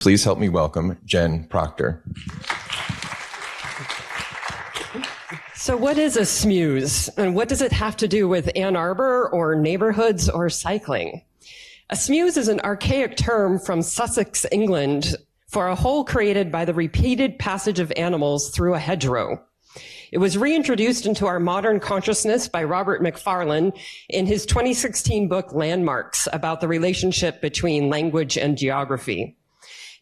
Please help me welcome Jen Proctor. So what is a Smeuse, and what does it have to do with Ann Arbor or neighborhoods or cycling? A Smeuse is an archaic term from Sussex, England, for a hole created by the repeated passage of animals through a hedgerow. It was reintroduced into our modern consciousness by Robert Macfarlane in his 2016 book, Landmarks, about the relationship between language and geography.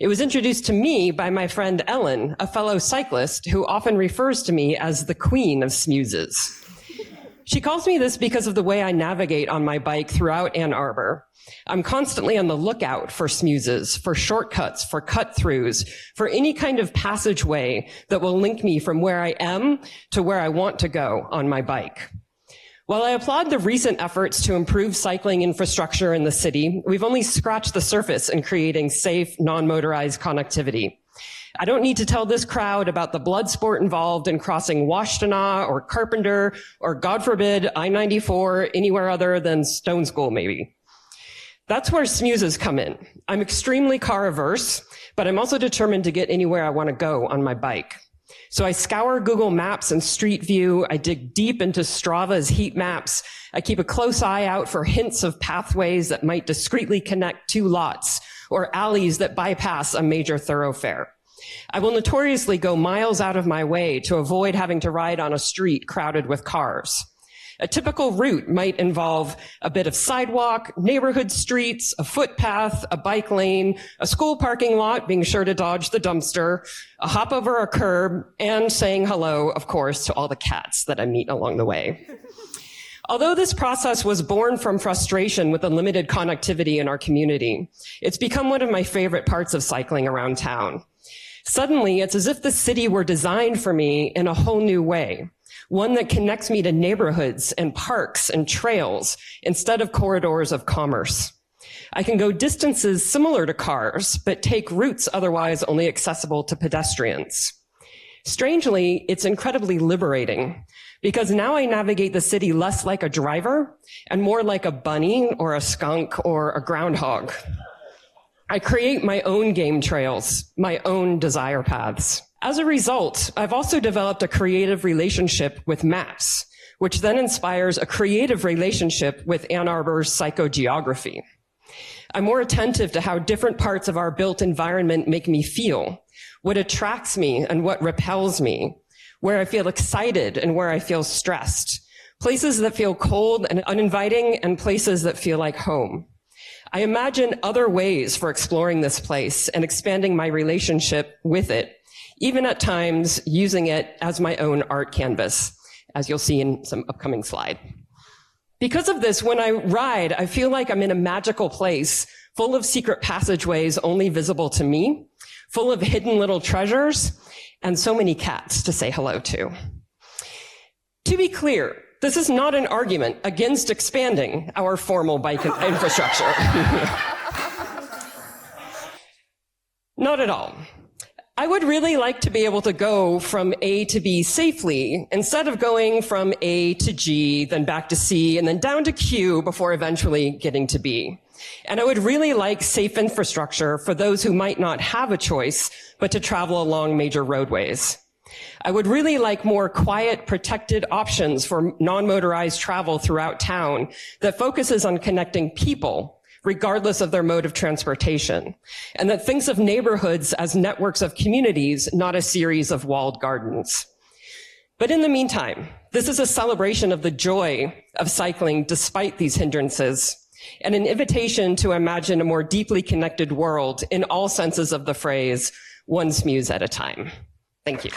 It was introduced to me by my friend Ellen, a fellow cyclist who often refers to me as the queen of Smeuses. She calls me this because of the way I navigate on my bike throughout Ann Arbor. I'm constantly on the lookout for Smeuses, for shortcuts, for cut-throughs, for any kind of passageway that will link me from where I am to where I want to go on my bike. While I applaud the recent efforts to improve cycling infrastructure in the city, we've only scratched the surface in creating safe, non-motorized connectivity. I don't need to tell this crowd about the blood sport involved in crossing Washtenaw or Carpenter or, God forbid, I-94 anywhere other than Stone School, maybe. That's where Smeuses come in. I'm extremely car averse, but I'm also determined to get anywhere I want to go on my bike. So I scour Google Maps and Street View. I dig deep into Strava's heat maps. I keep a close eye out for hints of pathways that might discreetly connect two lots or alleys that bypass a major thoroughfare. I will notoriously go miles out of my way to avoid having to ride on a street crowded with cars. A typical route might involve a bit of sidewalk, neighborhood streets, a footpath, a bike lane, a school parking lot, being sure to dodge the dumpster, a hop over a curb, and saying hello, of course, to all the cats that I meet along the way. Although this process was born from frustration with the limited connectivity in our community, it's become one of my favorite parts of cycling around town. Suddenly, it's as if the city were designed for me in a whole new way. One that connects me to neighborhoods and parks and trails instead of corridors of commerce. I can go distances similar to cars, but take routes otherwise only accessible to pedestrians. Strangely, it's incredibly liberating because now I navigate the city less like a driver and more like a bunny or a skunk or a groundhog. I create my own game trails, my own desire paths. As a result, I've also developed a creative relationship with maps, which then inspires a creative relationship with Ann Arbor's psychogeography. I'm more attentive to how different parts of our built environment make me feel, what attracts me and what repels me, where I feel excited and where I feel stressed, places that feel cold and uninviting and places that feel like home. I imagine other ways for exploring this place and expanding my relationship with it, even at times using it as my own art canvas, as you'll see in some upcoming slide. Because of this, when I ride, I feel like I'm in a magical place full of secret passageways only visible to me, full of hidden little treasures, and so many cats to say hello to. To be clear, this is not an argument against expanding our formal bike infrastructure. Not at all. I would really like to be able to go from A to B safely instead of going from A to G, then back to C, and then down to Q before eventually getting to B. And I would really like safe infrastructure for those who might not have a choice but to travel along major roadways. I would really like more quiet, protected options for non-motorized travel throughout town that focuses on connecting people regardless of their mode of transportation, and that thinks of neighborhoods as networks of communities, not a series of walled gardens. But in the meantime, this is a celebration of the joy of cycling despite these hindrances, and an invitation to imagine a more deeply connected world in all senses of the phrase, one Smeuse at a time. Thank you.